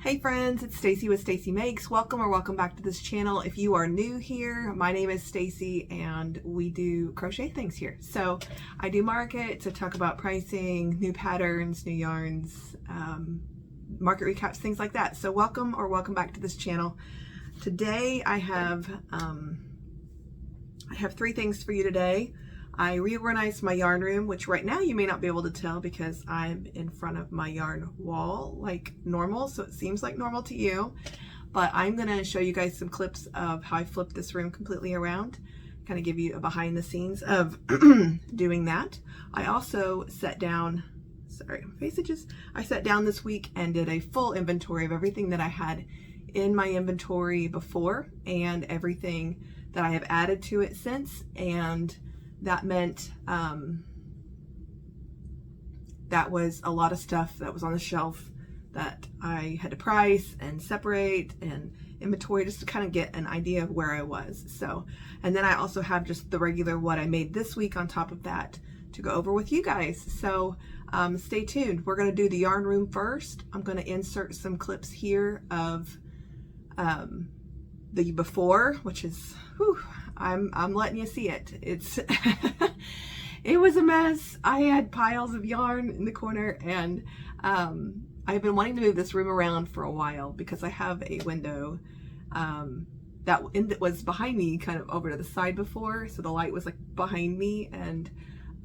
Hey friends, it's Stacy with Stacy Makes. Welcome or welcome back to this channel. If you are new here, my name is Stacy and we do crochet things here. So I do market to talk about pricing, new patterns, new yarns, market recaps, things like that. So welcome or welcome back to this channel. Today I have three things for you today. I reorganized my yarn room, which right now you may not be able to tell because I'm in front of my yarn wall like normal, so it seems like normal to you. But I'm gonna show you guys some clips of how I flipped this room completely around, kind of give you a behind the scenes of doing that. I also sat down, I sat down this week and did a full inventory of everything that I had in my inventory before and everything that I have added to it since, and that meant that was a lot of stuff that was on the shelf that I had to price and separate and inventory just to kind of get an idea of where I was. So, and then I also have just the regular what I made this week on top of that to go over with you guys. So stay tuned. We're going to do the yarn room first. I'm going to insert some clips here of the before, which is, whew, I'm letting you see it. It's it was a mess. I had piles of yarn in the corner, and I've been wanting to move this room around for a while because I have a window that was behind me, kind of over to the side before, so the light was like behind me, and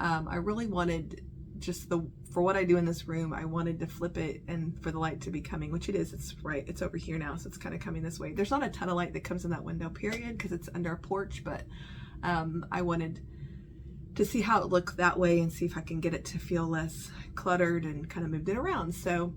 I really wanted just for what I do in this room, I wanted to flip it and for the light to be coming, which it is. It's over here now, so it's kind of coming this way. There's not a ton of light that comes in that window, period, because it's under a porch, but I wanted to see how it looked that way and see if I can get it to feel less cluttered, and kind of moved it around. So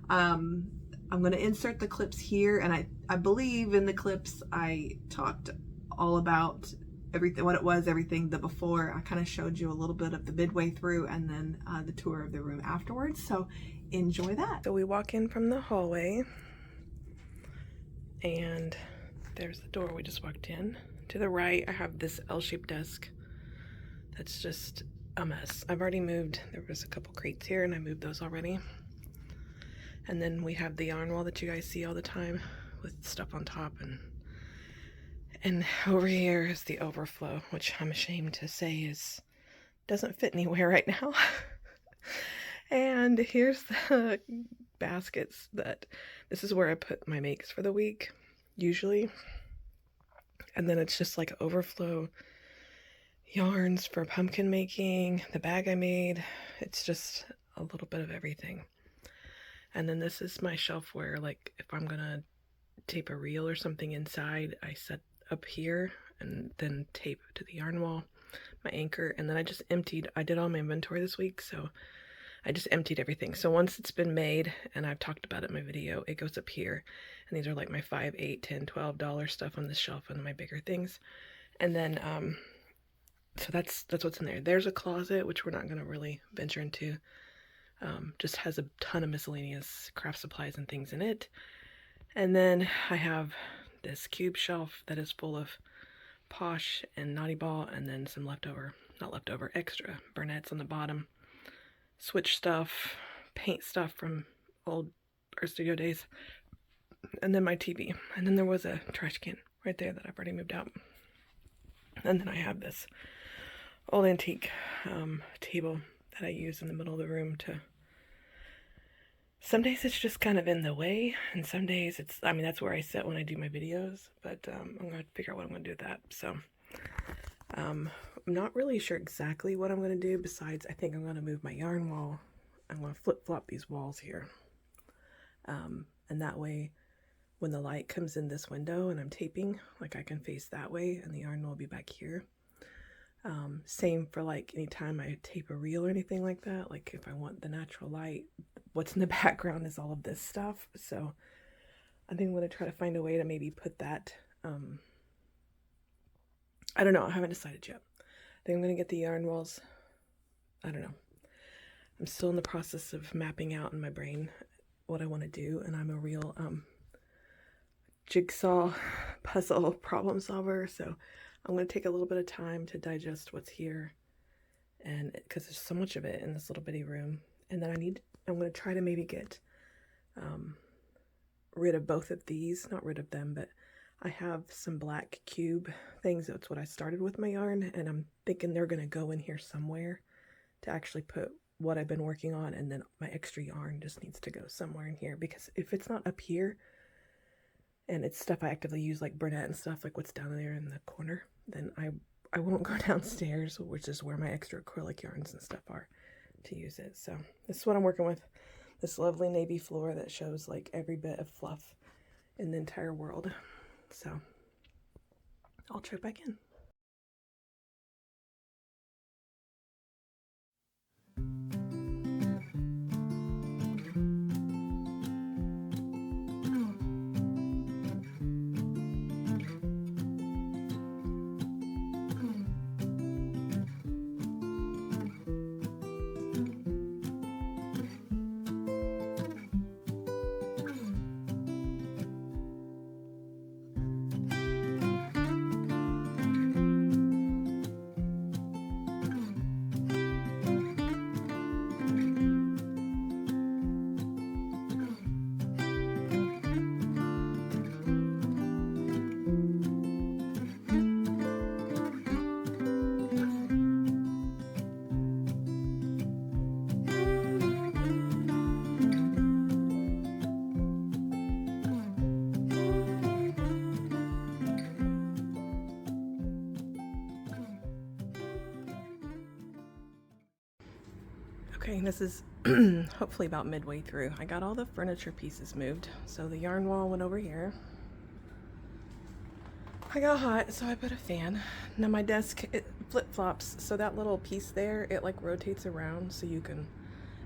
I'm going to insert the clips here, and I believe in the clips I talked all about everything, what it was, everything the before. I kind of showed you a little bit of the midway through, and then the tour of the room afterwards. So enjoy that. So we walk in from the hallway, and there's the door we just walked in. To the right, I have this L-shaped desk that's just a mess. I've already moved. There was a couple crates here, and I moved those already. And then we have the yarn wall that you guys see all the time with stuff on top, and over here is the overflow, which I'm ashamed to say doesn't fit anywhere right now. And here's the baskets this is where I put my makes for the week, usually. And then it's just like overflow yarns for pumpkin making, the bag I made. It's just a little bit of everything. And then this is my shelf where, like, if I'm gonna tape a reel or something inside, I set up here and then tape to the yarn wall, my anchor. And then I did all my inventory this week, so I just emptied everything. So once it's been made, and I've talked about it in my video, it goes up here, and these are like my $5, $8, $10, $12 stuff on this shelf and my bigger things. And then so that's what's in there. There's a closet, which we're not going to really venture into. Just has a ton of miscellaneous craft supplies and things in it. And then I have this cube shelf that is full of Posh and Naughty Ball, and then some extra burnettes on the bottom, switch stuff, paint stuff from old art studio days, and then my TV. And then there was a trash can right there that I've already moved out. And then I have this old antique table that I use in the middle of the room some days it's just kind of in the way, and some days that's where I sit when I do my videos, but I'm going to figure out what I'm going to do with that. So I'm not really sure exactly what I'm going to do, besides I think I'm going to move my yarn wall. I'm going to flip-flop these walls here, and that way when the light comes in this window and I'm taping, like, I can face that way and the yarn will be back here. Same for like anytime I tape a reel or anything like that, like if I want the natural light, what's in the background is all of this stuff. So I think I'm going to try to find a way to maybe put that, I don't know, I haven't decided yet. I think I'm going to get the yarn walls, I don't know. I'm still in the process of mapping out in my brain what I want to do, and I'm a real jigsaw puzzle problem solver, so I'm going to take a little bit of time to digest what's here, and because there's so much of it in this little bitty room. And then I'm going to try to maybe get rid of both of these. Not rid of them, but I have some black cube things. That's what I started with my yarn, and I'm thinking they're going to go in here somewhere to actually put what I've been working on, and then my extra yarn just needs to go somewhere in here, because if it's not up here and it's stuff I actively use like brunette and stuff, like what's down there in the corner, then I won't go downstairs, which is where my extra acrylic yarns and stuff are, to use it. So this is what I'm working with, this lovely navy floor that shows like every bit of fluff in the entire world. So I'll check back in. Okay, this is hopefully about midway through. I got all the furniture pieces moved. So the yarn wall went over here. I got hot, so I put a fan. Now my desk, it flip-flops, so that little piece there, it like rotates around so you can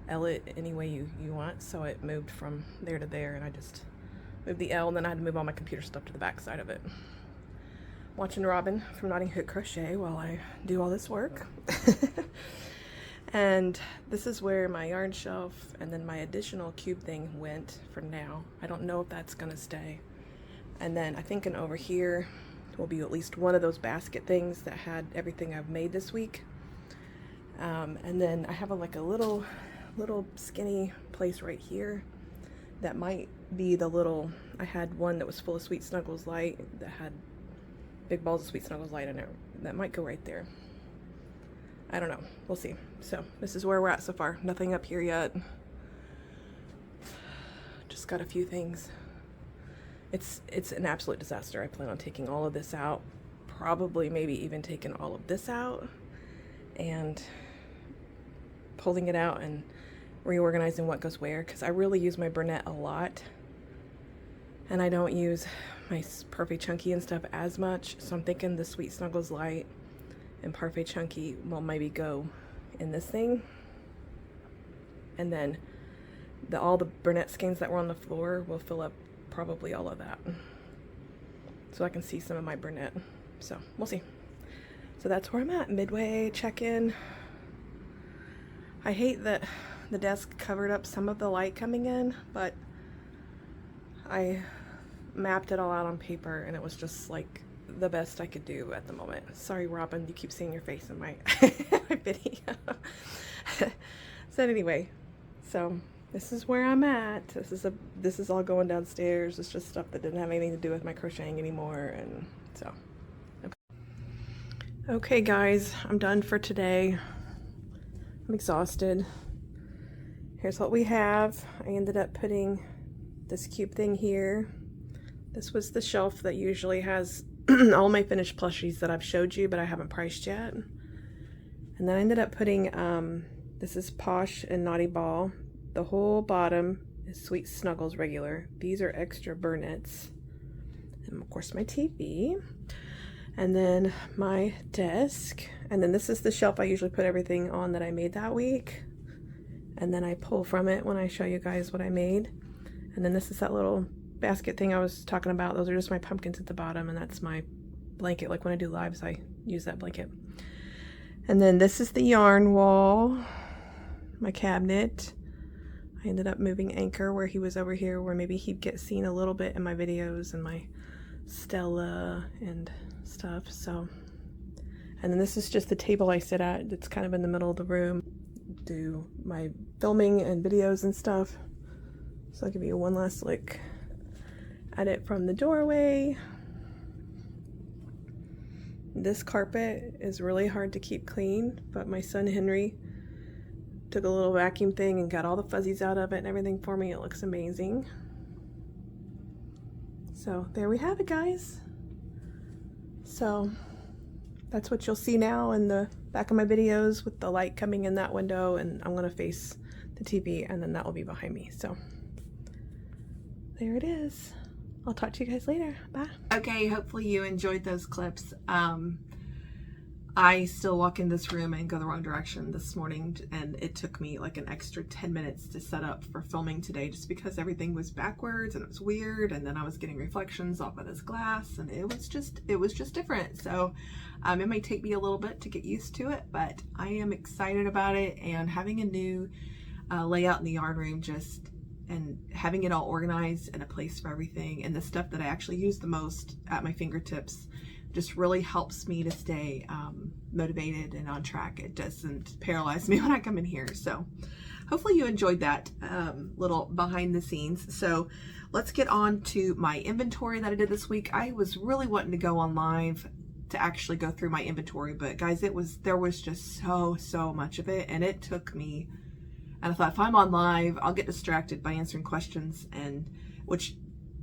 L it any way you want. So it moved from there to there, and I just moved the L, and then I had to move all my computer stuff to the back side of it. Watching Robin from Knotting Hook Crochet while I do all this work. And this is where my yarn shelf and then my additional cube thing went for now. I don't know if that's gonna stay. And then I think over here will be at least one of those basket things that had everything I've made this week. And then I have like a little skinny place right here that might be the little, I had one that was full of Sweet Snuggles Light that had big balls of Sweet Snuggles Light in it. That might go right there. I don't know. We'll see. So this is where we're at so far. Nothing up here yet. Just got a few things. It's an absolute disaster. I plan on taking all of this out. Probably maybe even taking all of this out and pulling it out and reorganizing what goes where, because I really use my brunette a lot. And I don't use my Perfect Chunky and stuff as much. So I'm thinking the Sweet Snuggles Light and Parfait Chunky will maybe go in this thing, and then all the brunette skeins that were on the floor will fill up probably all of that, so I can see some of my brunette. So we'll see. So that's where I'm at, midway check-in. I hate that the desk covered up some of the light coming in, but I mapped it all out on paper and it was just like the best I could do at the moment. Sorry, Robin, you keep seeing your face in my, my video. So anyway, so this is where I'm at. This is all going downstairs. It's just stuff that didn't have anything to do with my crocheting anymore, and so. Okay guys, I'm done for today. I'm exhausted. Here's what we have. I ended up putting this cube thing here. This was the shelf that usually has all my finished plushies that I've showed you, but I haven't priced yet. And then I ended up putting, this is Posh and Naughty Ball. The whole bottom is Sweet Snuggles regular. These are extra burnettes. And of course my TV. And then my desk. And then this is the shelf I usually put everything on that I made that week. And then I pull from it when I show you guys what I made. And then this is that little basket thing I was talking about. Those are just my pumpkins at the bottom, and that's my blanket. Like when I do lives, I use that blanket. And then this is the yarn wall, my cabinet. I ended up moving Anchor where he was over here, where maybe he'd get seen a little bit in my videos, and my Stella and stuff. So, and then this is just the table I sit at. It's kind of in the middle of the room. Do my filming and videos and stuff. So I'll give you one last look. Edit from the doorway. This carpet is really hard to keep clean, but my son Henry took a little vacuum thing and got all the fuzzies out of it and everything for me. It looks amazing. So there we have it, guys. So that's what you'll see now in the back of my videos with the light coming in that window, and I'm gonna face the TV and then that will be behind me. So there it is. I'll talk to you guys later. Bye. Okay, hopefully you enjoyed those clips. I still walk in this room and go the wrong direction this morning, and it took me like an extra 10 minutes to set up for filming today just because everything was backwards and it was weird, and then I was getting reflections off of this glass, and it was just different. So it might take me a little bit to get used to it, but I am excited about it, and having a new layout in the yarn room and having it all organized and a place for everything and the stuff that I actually use the most at my fingertips just really helps me to stay motivated and on track. It doesn't paralyze me when I come in here. So hopefully you enjoyed that little behind the scenes. So let's get on to my inventory that I did this week. I was really wanting to go on live to actually go through my inventory, but guys, there was just so much of it, and it took me, and I thought if I'm on live, I'll get distracted by answering questions, and which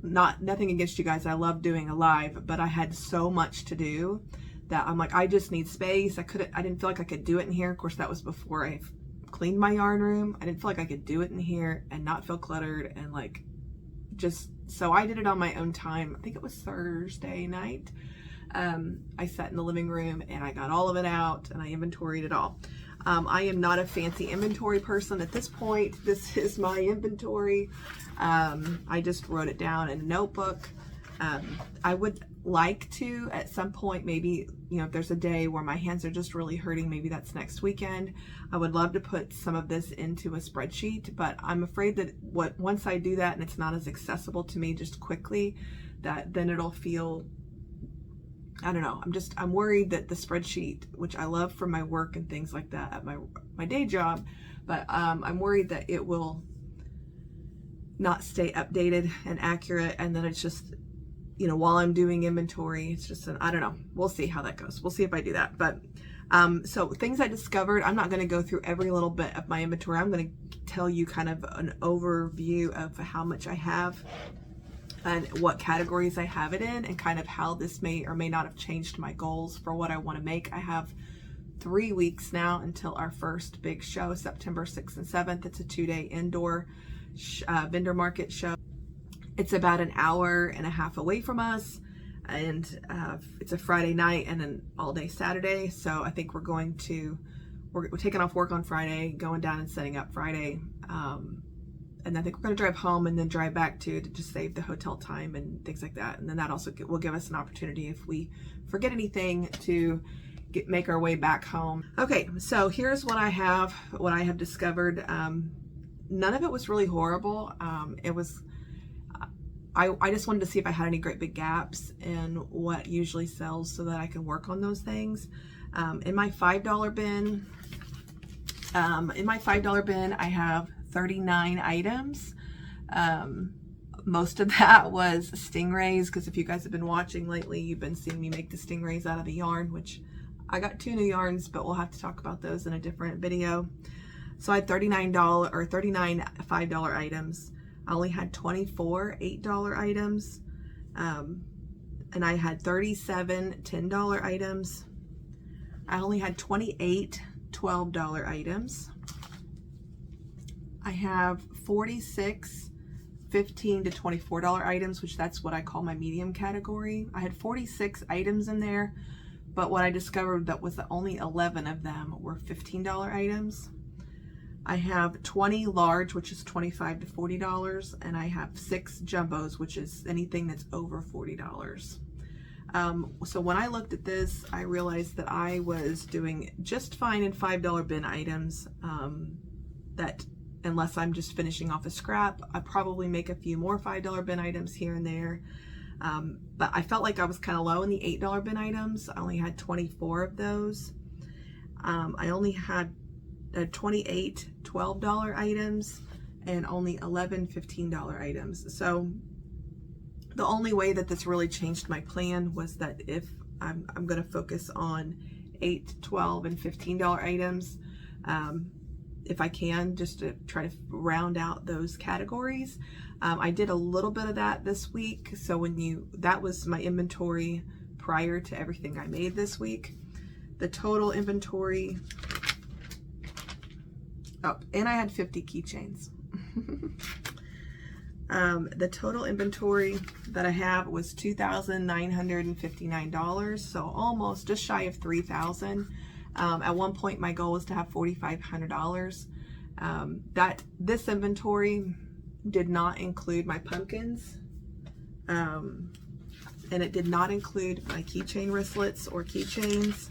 nothing against you guys, I love doing a live, but I had so much to do that I'm like, I just need space. I didn't feel like I could do it in here. Of course, that was before I cleaned my yarn room. I didn't feel like I could do it in here and not feel cluttered, and like so I did it on my own time. I think it was Thursday night. I sat in the living room and I got all of it out and I inventoried it all. I am not a fancy inventory person at this point. This is my inventory. I just wrote it down in a notebook. I would like to, at some point, maybe, you know, if there's a day where my hands are just really hurting, maybe that's next weekend, I would love to put some of this into a spreadsheet, but I'm afraid that once I do that and it's not as accessible to me just quickly, that then it'll feel, I don't know, I'm worried that the spreadsheet, which I love for my work and things like that at my day job, but I'm worried that it will not stay updated and accurate, and then it's just, you know, while I'm doing inventory, it's just I don't know. We'll see how that goes. We'll see if I do that. But so things I discovered, I'm not going to go through every little bit of my inventory. I'm going to tell you kind of an overview of how much I have and what categories I have it in, and kind of how this may or may not have changed my goals for what I want to make. I have 3 weeks now until our first big show, September 6th and 7th. It's a 2-day indoor vendor market show. It's about an hour and a half away from us, and it's a Friday night and an all-day Saturday. So I think we're taking off work on Friday, going down and setting up Friday, and I think we're going to drive home and then drive back to just save the hotel time and things like that. And then that also will give us an opportunity, if we forget anything, to make our way back home. Okay, so here's what I have discovered. None of it was really horrible. I just wanted to see if I had any great big gaps in what usually sells so that I can work on those things. In my $5 bin, I have 39 items. Most of that was stingrays, because if you guys have been watching lately, you've been seeing me make the stingrays out of the yarn, which I got 2 new yarns, but we'll have to talk about those in a different video. So I had 39 $5 items. I only had 24 $8 items, and I had 37 $10 items. I only had 28 $12 items. I have 46 $15 to $24 items, which that's what I call my medium category. I had 46 items in there, but what I discovered that was that only 11 of them were $15 items. I have 20 large, which is $25 to $40, and I have 6 jumbos, which is anything that's over $40. So when I looked at this, I realized that I was doing just fine in $5 bin items, that unless I'm just finishing off a scrap, I probably make a few more $5 bin items here and there. But I felt like I was kind of low in the $8 bin items. I only had 24 of those. I only had 28 $12 items and only 11 $15 items. So The only way that this really changed my plan was that if I'm going to focus on $8, $12, and $15 items, if I can, just to try to round out those categories. I did a little bit of that this week. So that was my inventory prior to everything I made this week. The total inventory, oh, and I had 50 keychains. The total inventory that I have was $2,959, so almost just shy of $3,000. At one point my goal was to have $4,500. This inventory did not include my pumpkins, and it did not include my keychain wristlets or keychains.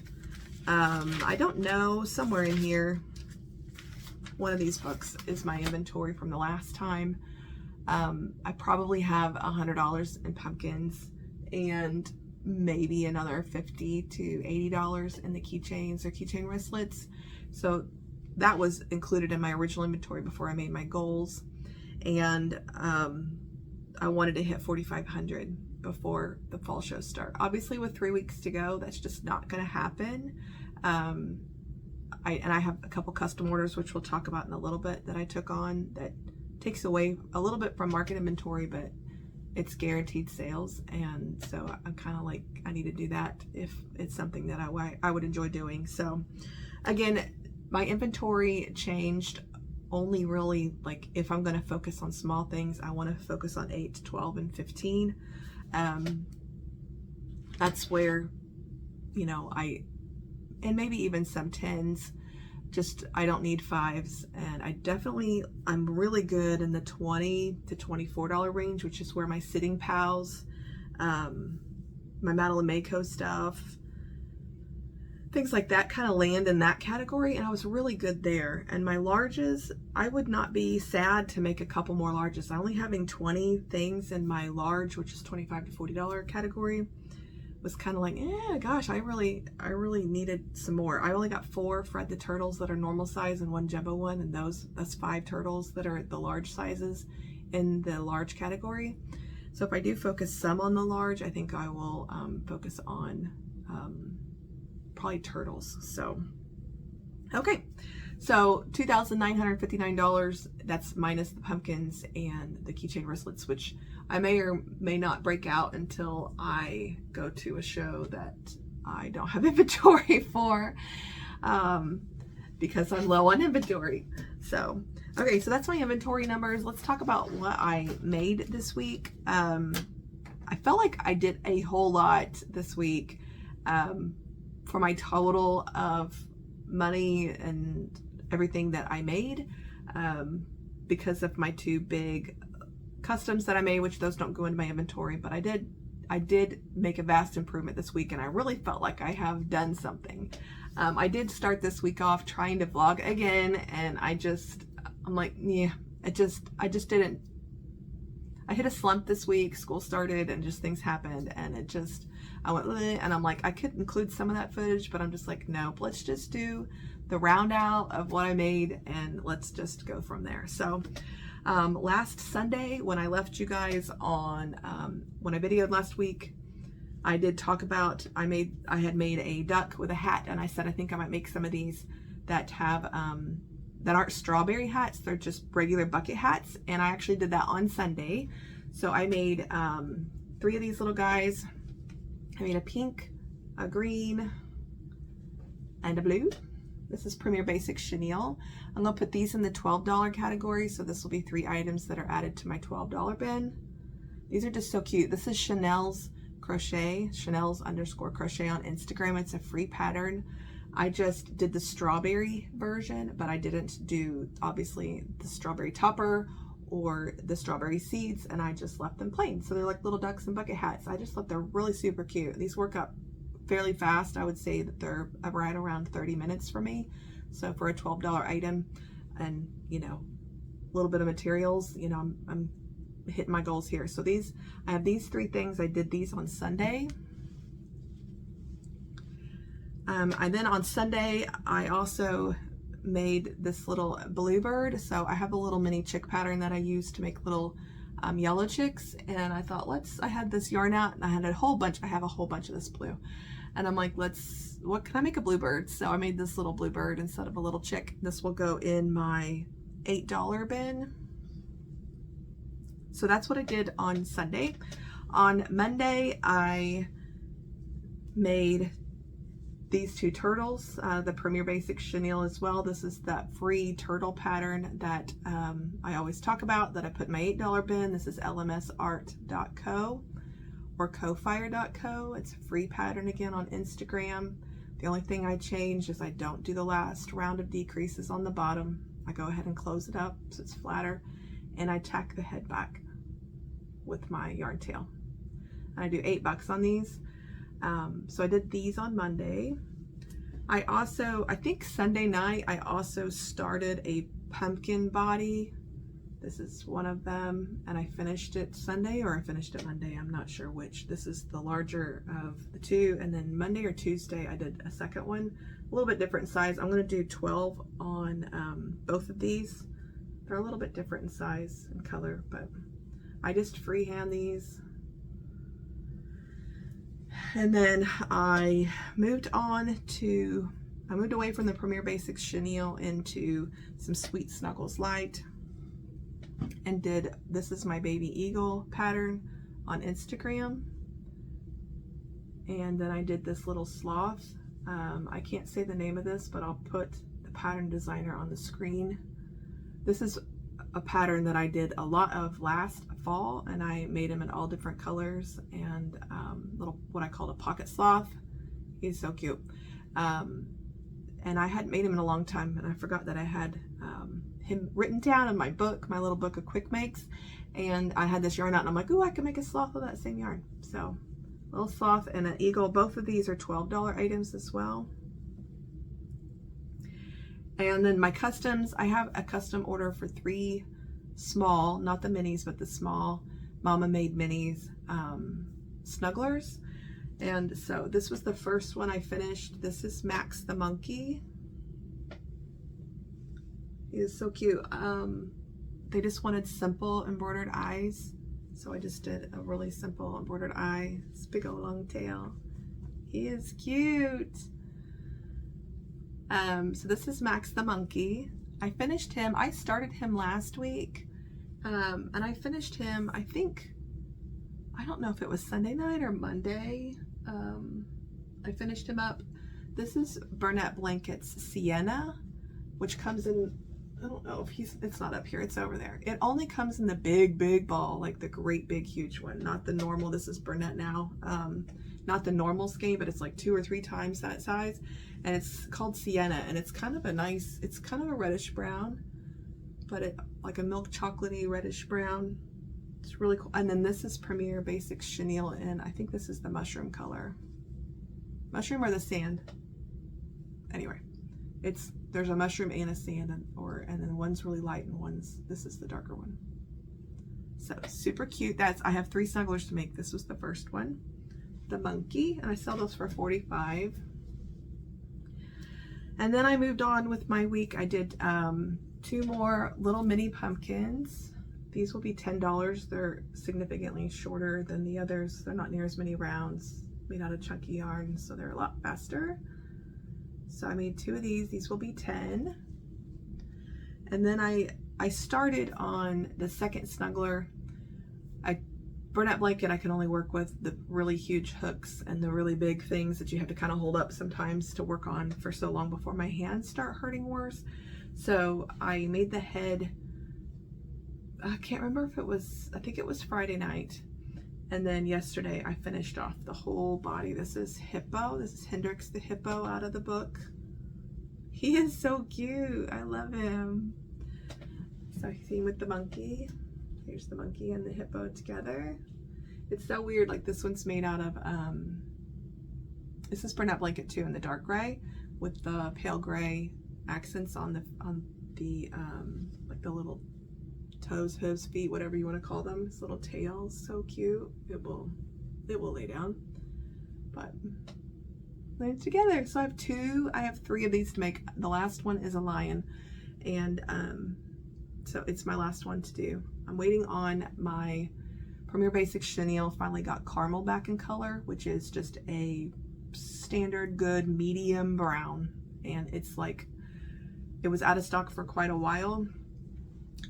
I don't know, somewhere in here, one of these books is my inventory from the last time. I probably have $100 in pumpkins and maybe another $50 to $80 in the keychains or keychain wristlets. So that was included in my original inventory before I made my goals. And I wanted to hit 4,500 before the fall shows start. Obviously with 3 weeks to go, that's just not going to happen. I have a couple custom orders, which we'll talk about in a little bit, that I took on that takes away a little bit from market inventory, but it's guaranteed sales. And so I'm kind of like, I need to do that if it's something that I would enjoy doing. So again, my inventory changed only really, like, if I'm going to focus on small things, I want to focus on 8, 12, and 15. That's where, you know, and maybe even some 10s, just, I don't need 5s. And I'm really good in the $20 to $24 range, which is where my Sitting Pals, my Madeline Mako stuff, things like that kind of land in that category. And I was really good there. And my larges, I would not be sad to make a couple more larges. I only having 20 things in my large, which is $25 to $40 category, was kind of like, gosh, I really needed some more. I only got 4 Fred the Turtles that are normal size and 1 jumbo one, and that's 5 turtles that are the large sizes in the large category. So if I do focus some on the large, I think I will focus on probably turtles. So okay, so $2,959, that's minus the pumpkins and the keychain wristlets, which I may or may not break out until I go to a show that I don't have inventory for, because I'm low on inventory. So, okay, so that's my inventory numbers. Let's talk about what I made this week. I felt like I did a whole lot this week for my total of money and everything that I made, because of my 2 big customs that I made, which those don't go into my inventory, but I did make a vast improvement this week, and I really felt like I have done something. I did start this week off trying to vlog again, and I'm like, yeah, I just didn't. I hit a slump this week. School started and just things happened, and I went, and I'm like, I could include some of that footage, but I'm just like, nope, let's just do the round out of what I made and let's just go from there. So last Sunday, when I left you guys on, when I videoed last week, I did talk about, I had made a duck with a hat, and I said, I think I might make some of these that have, that aren't strawberry hats, they're just regular bucket hats. And I actually did that on Sunday. So I made 3 of these little guys. I made a pink, a green, and a blue. This is Premier Basic Chenille. I'm gonna put these in the $12 category, so this will be 3 items that are added to my $12 bin. These are just so cute. This is Chanel's Crochet, Chanel's_crochet on Instagram. It's a free pattern. I just did the strawberry version, but I didn't do, obviously, the strawberry topper or the strawberry seeds, and I just left them plain. So they're like little ducks and bucket hats. I just thought they're really super cute. These work up fairly fast. I would say that they're right around 30 minutes for me. So for a $12 item, and, you know, a little bit of materials, you know, I'm hitting my goals here. So I have these 3 things. I did these on Sunday. And then on Sunday, I also made this little bluebird. So I have a little mini chick pattern that I use to make little yellow chicks, and I thought, I had this yarn out, and I have a whole bunch of this blue, and I'm like, what can I make a bluebird? So I made this little bluebird instead of a little chick. This will go in my $8 bin. So that's what I did on Sunday. On Monday, I made these two turtles, the Premier Basics chenille as well. This is that free turtle pattern that I always talk about, that I put in my $8 bin. This is lmsart.co or cofire.co. It's a free pattern again on Instagram. The only thing I changed is I don't do the last round of decreases on the bottom. I go ahead and close it up so it's flatter, and I tack the head back with my yarn tail. And I do $8 on these. So I did these on Monday. I think Sunday night, I also started a pumpkin body. This is one of them, and I finished it Sunday, or I finished it Monday. I'm not sure which. This is the larger of the two, and then Monday or Tuesday, I did a second one, a little bit different size. I'm gonna do 12 on both of these. They're a little bit different in size and color, but I just freehand these. And then I moved away from the Premier Basics chenille into some Sweet Snuggles Light, and this is my baby eagle pattern on Instagram. And then I did this little sloth. I can't say the name of this, but I'll put the pattern designer on the screen. This is a pattern that I did a lot of last fall, and I made him in all different colors, and little, what I called a pocket sloth. He's so cute. And I hadn't made him in a long time, and I forgot that I had him written down in my book, my little book of quick makes, and I had this yarn out, and I'm like, ooh, I can make a sloth with that same yarn. So little sloth and an eagle. Both of these are $12 items as well. And then my customs, I have a custom order for 3 small, not the minis, but the small Mama Made Minis snugglers. And so this was the first one I finished. This is Max the monkey. He is so cute. They just wanted simple embroidered eyes, so I just did a really simple embroidered eye. This big old long tail. He is cute. So this is Max the monkey. I finished him. I started him last week, and I finished him, I think, I don't know if it was Sunday night or Monday. I finished him up. This is Bernat Blanket's Sienna, which comes in, I don't know if it's not up here, it's over there. It only comes in the big ball, like the great big huge one, not the normal. This is Bernat now, not the normal skein, but it's like 2 or 3 times that size, and it's called Sienna, and it's kind of a nice, it's kind of a reddish brown, but it like a milk chocolatey reddish brown. It's really cool. And then this is Premier Basics chenille, and I think this is the mushroom color. Mushroom or the sand. Anyway, there's a mushroom and a sand, and then one's really light and this is the darker one. So super cute. I have 3 snugglers to make. This was the first one, the monkey, and I sell those for $45. And then I moved on with my week. I did 2 more little mini pumpkins. These will be $10. They're significantly shorter than the others. They're not near as many rounds, made out of chunky yarn, so they're a lot faster. So I made 2 of these. These will be 10. And then I started on the second snuggler. Bernat Blanket, I can only work with the really huge hooks and the really big things that you have to kind of hold up sometimes to work on for so long before my hands start hurting worse. So I made the head, I can't remember if it was, I think it was Friday night. And then yesterday I finished off the whole body. This is Hippo. This is Hendrix the Hippo out of the book. He is so cute. I love him. So I see him with the monkey. Here's the monkey and the hippo together. It's so weird. Like this one's made out of, this is Bernat Blanket too in the dark gray with the pale gray accents on the like the little toes, hooves, feet, whatever you want to call them. This little tail is so cute. It will lay down, but lay it together. So I have 3 of these to make. The last one is a lion, and So it's my last one to do. I'm waiting on my Premier Basics chenille. Finally got caramel back in color, which is just a standard good medium brown. And it's like, it was out of stock for quite a while.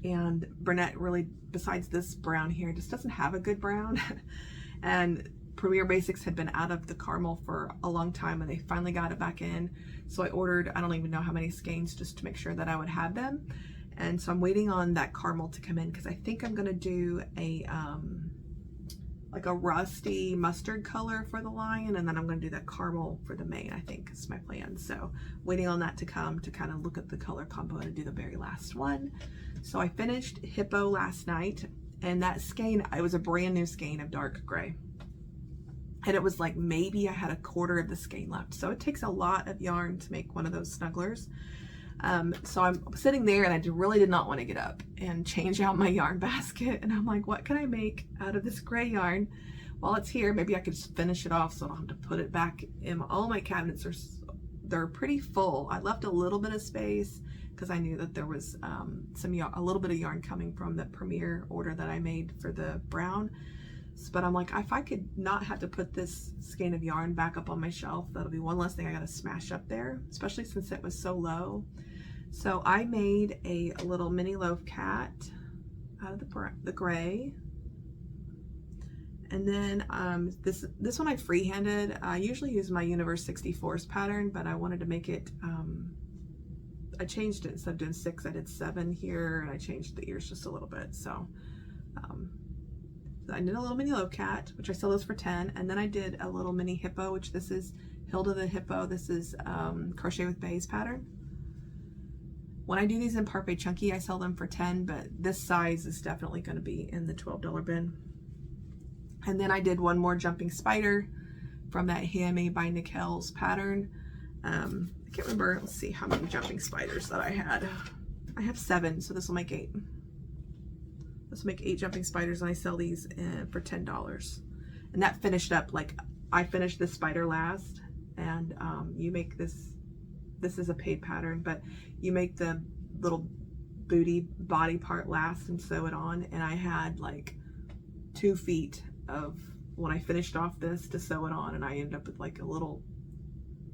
And Burnett really, besides this brown here, just doesn't have a good brown. And Premier Basics had been out of the caramel for a long time, and they finally got it back in. So I ordered, I don't even know how many skeins, just to make sure that I would have them. And so I'm waiting on that caramel to come in, because I think I'm gonna do a like a rusty mustard color for the lion, and then I'm gonna do that caramel for the mane, I think is my plan. So waiting on that to come to kind of look at the color combo and do the very last one. So I finished Hippo last night, and that skein, it was a brand new skein of dark gray. And it was like, maybe I had a quarter of the skein left. So it takes a lot of yarn to make one of those snugglers. So I'm sitting there, and I really did not want to get up and change out my yarn basket. And I'm like, what can I make out of this gray yarn while it's here? Maybe I could just finish it off so I don't have to put it back in. All my cabinets they're pretty full. I left a little bit of space because I knew that there was a little bit of yarn coming from the Premier order that I made for the brown. But I'm like, if I could not have to put this skein of yarn back up on my shelf, that'll be one less thing I gotta smash up there, especially since it was so low. So I made a little mini loaf cat out of the gray. And then this one I freehanded. I usually use my Universe 64's pattern, but I wanted to make it, I changed it. Instead of doing 6, I did 7 here, and I changed the ears just a little bit. So I did a little mini low cat, which I sell those for 10, and then I did a little mini hippo, which this is Hilda the Hippo. This is Crochet with Bays pattern. When I do these in Parfait Chunky, I sell them for 10, but this size is definitely going to be in the $12 bin. And then I did one more jumping spider from that Handmade by Nickel's pattern. I can't remember, let's see how many jumping spiders that I had. I have 7, so this will make 8. This will make 8 jumping spiders, and I sell these for $10. And that finished up, like, I finished this spider last, and you make this is a paid pattern, but you make the little booty body part last and sew it on. And I had like 2 feet of, when I finished off this, to sew it on, and I ended up with like a little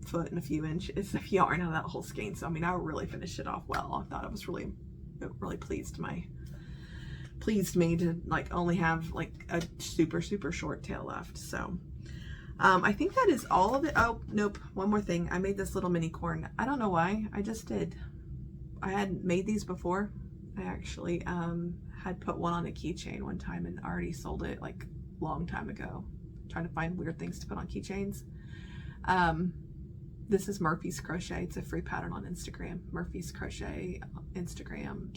foot and a few inches of yarn out of that whole skein. So I mean, I really finished it off well. I thought it really pleased me to like only have like a super short tail left. So I think that is all of it. Oh, nope. One more thing. I made this little mini corn. I don't know why. I just did. I had made these before. I actually had put one on a keychain one time and already sold it like a long time ago. Trying to find weird things to put on keychains. This is Murphy's Crochet. It's a free pattern on Instagram. Murphy's Crochet Instagram.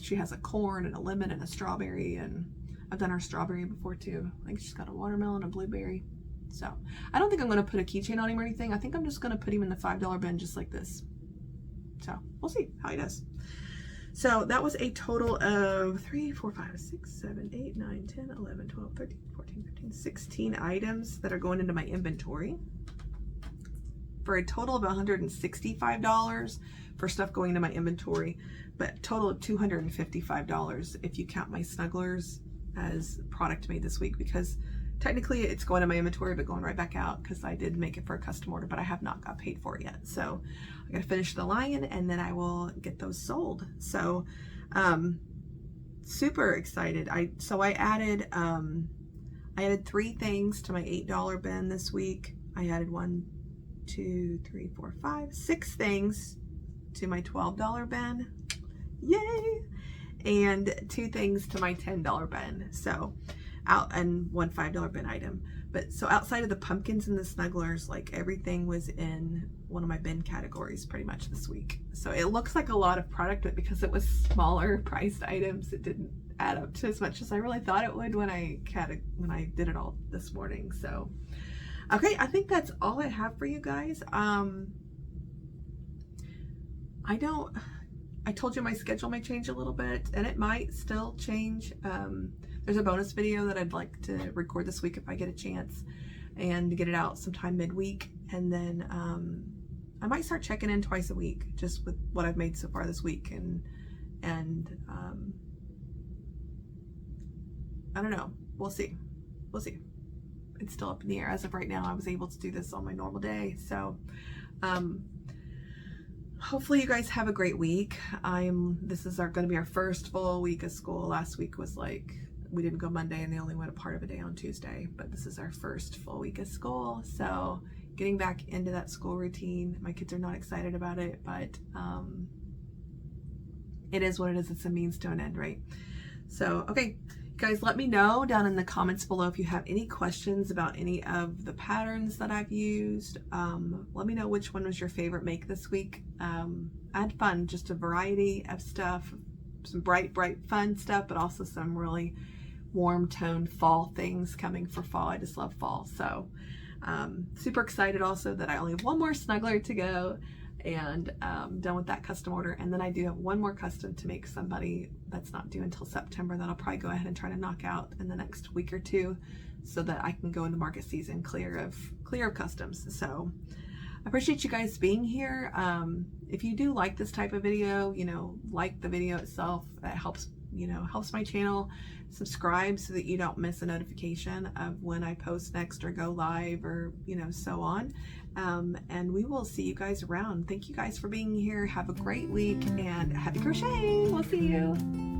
She has a corn and a lemon and a strawberry, and I've done her strawberry before too. I think she's got a watermelon, a blueberry. So I don't think I'm going to put a keychain on him or anything. I think I'm just going to put him in the $5 bin just like this. So we'll see how he does. So that was a total of 3, 4, 5, 6, 7, 8, 9, 10, 11, 12, 13, 14, 15, 16 items that are going into my inventory, for a total of $165 for stuff going into my inventory, but total of $255 if you count my snugglers as product made this week, because technically it's going in my inventory but going right back out because I did make it for a custom order, but I have not got paid for it yet. So I gotta finish the lion and then I will get those sold. So super excited. I added 3 things to my $8 bin this week. I added 1, 2, 3, 4, 5, 6 things to my $12 bin. Yay! And 2 things to my $10 bin. So and 1 $5 bin item. But so outside of the pumpkins and the snugglers, like everything was in one of my bin categories pretty much this week. So it looks like a lot of product, but because it was smaller priced items, it didn't add up to as much as I really thought it would when I did it all this morning. So okay, I think that's all I have for you guys. I told you my schedule may change a little bit, and it might still change. There's a bonus video that I'd like to record this week if I get a chance, and get it out sometime midweek. And then I might start checking in twice a week just with what I've made so far this week, and and I don't know. We'll see. We'll see. It's still up in the air. As of right now, I was able to do this on my normal day. So hopefully you guys have a great week. This is going to be our first full week of school. Last week was like, we didn't go Monday and they only went a part of a day on Tuesday, but this is our first full week of school. So getting back into that school routine. My kids are not excited about it, but it is what it is. It's a means to an end, right? So, okay, guys, let me know down in the comments below if you have any questions about any of the patterns that I've used. Let me know which one was your favorite make this week. I had fun, just a variety of stuff, some bright, fun stuff, but also some really warm toned fall things coming for fall. I just love fall. So super excited also that I only have one more snuggler to go, and done with that custom order. And then I do have one more custom to make somebody that's not due until September that I'll probably go ahead and try to knock out in the next week or two so that I can go into market season clear of customs. So I appreciate you guys being here. If you do like this type of video, like the video itself, that helps, helps my channel. Subscribe so that you don't miss a notification of when I post next or go live or, so on. And we will see you guys around. Thank you guys for being here. Have a great week and happy crocheting. We'll see you.